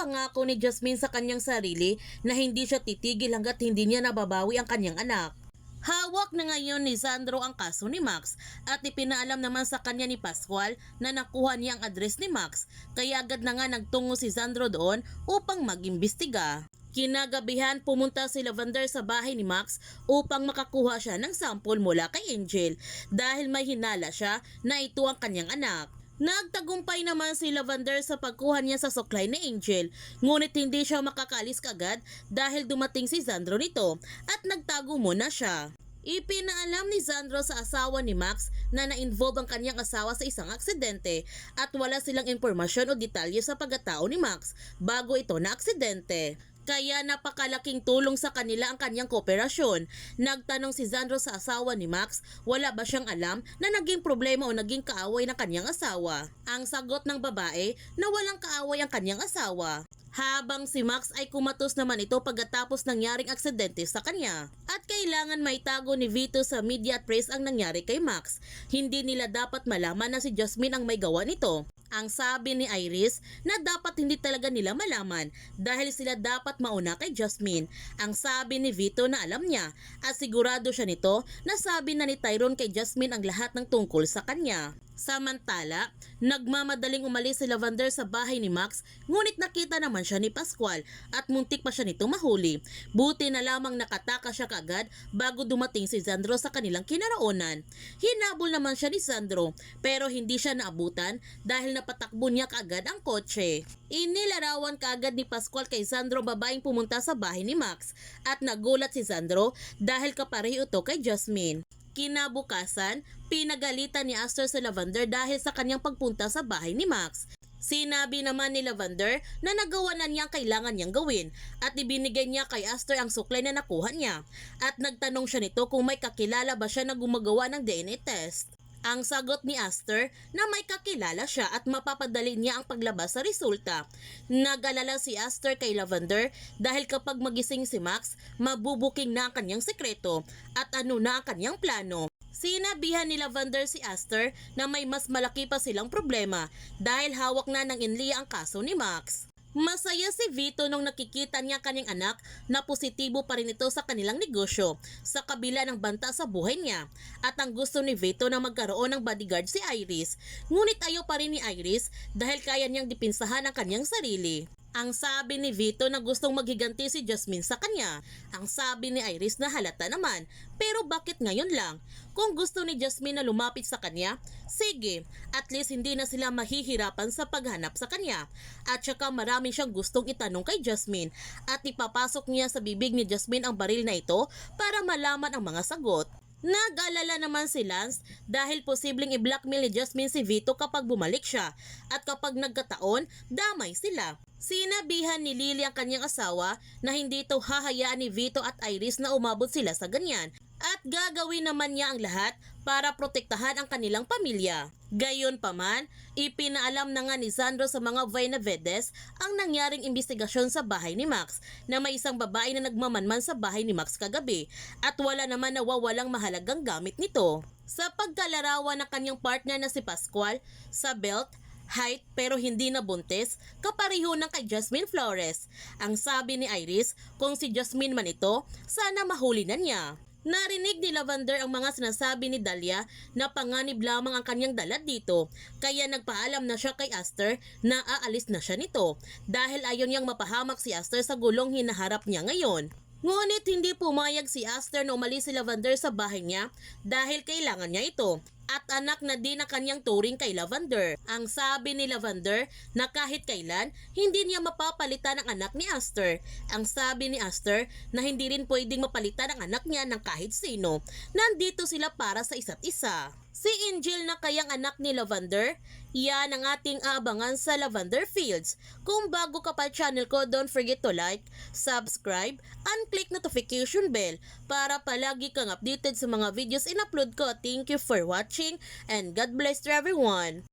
Ipinapangako ni Jasmine sa kanyang sarili na hindi siya titigil hanggat hindi niya nababawi ang kanyang anak. Hawak na ngayon ni Sandro ang kaso ni Max at ipinaalam naman sa kanya ni Pascual na nakuha niya ang address ni Max, kaya agad na nga nagtungo si Sandro doon upang mag-imbestiga. Kinagabihan pumunta si Lavender sa bahay ni Max upang makakuha siya ng sample mula kay Angel dahil may hinala siya na ito ang kanyang anak. Nagtagumpay naman si Lavender sa pagkuha niya sa suklay ni Angel, ngunit hindi siya makakalis kagad dahil dumating si Sandro nito at nagtago muna siya. Ipinaalam ni Sandro sa asawa ni Max na na-involve ang kanyang asawa sa isang aksidente at wala silang impormasyon o detalye sa pagkatao ni Max bago ito na aksidente. Kaya napakalaking tulong sa kanila ang kanyang kooperasyon. Nagtanong si Sandro sa asawa ni Max, wala ba siyang alam na naging problema o naging kaaway ng kanyang asawa? Ang sagot ng babae na walang kaaway ang kanyang asawa. Habang si Max ay kumatos naman ito pagkatapos nangyaring aksidente sa kanya. At kailangan maitago ni Vito sa media at press ang nangyari kay Max. Hindi nila dapat malaman na si Jasmine ang may gawa nito. Ang sabi ni Iris na dapat hindi talaga nila malaman dahil sila dapat mauna kay Jasmine. Ang sabi ni Vito na alam niya at sigurado siya nito na sabi na ni Tyrone kay Jasmine ang lahat ng tungkol sa kanya. Samantala, nagmamadaling umalis si Lavender sa bahay ni Max, ngunit nakita naman siya ni Pascual at muntik pa siya nito mahuli. Buti na lamang nakataka siya kaagad bago dumating si Sandro sa kanilang kinaroonan. Hinabol naman siya ni Sandro pero hindi siya naabutan dahil napatakbo niya kaagad ang kotse. Inilarawan kaagad ni Pascual kay Sandro babaeng pumunta sa bahay ni Max at nagulat si Sandro dahil kapareho ito kay Jasmine. Kinabukasan, pinagalitan ni Aster si Lavender dahil sa kanyang pagpunta sa bahay ni Max. Sinabi naman ni Lavender na nagawa na niya ang kailangan niyang gawin at ibinigay niya kay Aster ang suklay na nakuha niya at nagtanong siya nito kung may kakilala ba siya na gumagawa ng DNA test. Ang sagot ni Aster na may kakilala siya at mapapadali niya ang paglabas sa resulta. Nag-alala si Aster kay Lavender dahil kapag magising si Max, mabubuking na ang kanyang sekreto at ano na ang kanyang plano. Sinabihan ni Lavender si Aster na may mas malaki pa silang problema dahil hawak na ng Inlia ang kaso ni Max. Masaya si Vito nung nakikita niya kanyang anak na positibo pa rin ito sa kanilang negosyo sa kabila ng banta sa buhay niya at ang gusto ni Vito na magkaroon ng bodyguard si Iris, ngunit ayaw pa rin ni Iris dahil kaya niyang dipinsahan ang kanyang sarili. Ang sabi ni Vito na gustong maghiganti si Jasmine sa kanya. Ang sabi ni Iris na halata naman, pero bakit ngayon lang? Kung gusto ni Jasmine na lumapit sa kanya, sige, at least hindi na sila mahihirapan sa paghanap sa kanya. At saka marami siyang gustong itanong kay Jasmine at ipapasok niya sa bibig ni Jasmine ang baril na ito para malaman ang mga sagot. Nag-alala naman si Lance dahil posibleng i-blackmail ni Jasmine si Vito kapag bumalik siya at kapag nagkataon, damay sila. Sinabihan ni Lily ang kanyang asawa na hindi ito hahayaan ni Vito at Iris na umabot sila sa ganyan at gagawin naman niya ang lahat para protektahan ang kanilang pamilya. Gayunpaman, ipinaalam na nga ni Sandro sa mga Benavides ang nangyaring investigasyon sa bahay ni Max na may isang babae na nagmamanman sa bahay ni Max kagabi at wala naman nawawalang mahalagang gamit nito. Sa pagkalarawan ng kanyang partner na si Pascual, sa belt, height pero hindi na buntis, kapareho ng kay Jasmine Flores. Ang sabi ni Iris, kung si Jasmine man ito, sana mahuli na niya. Narinig ni Lavender ang mga sinasabi ni Dahlia na panganib lamang ang kanyang dala dito, kaya nagpaalam na siya kay Aster na aalis na siya nito dahil ayaw niyang mapahamak si Aster sa gulong hinaharap niya ngayon. Ngunit hindi pumayag si Aster na umalis si Lavender sa bahay niya dahil kailangan niya ito at anak na din ang kanyang turing kay Lavender. Ang sabi ni Lavender na kahit kailan hindi niya mapapalitan ang anak ni Aster. Ang sabi ni Aster na hindi rin pwedeng mapalitan ang anak niya ng kahit sino. Nandito sila para sa isa't isa. Si Angel na kayang anak ni Lavender, yan ang ating aabangan sa Lavender Fields. Kung bago ka pa channel ko, don't forget to like, subscribe, and click notification bell para palagi kang updated sa mga videos in-upload ko. Thank you for watching and God bless to everyone.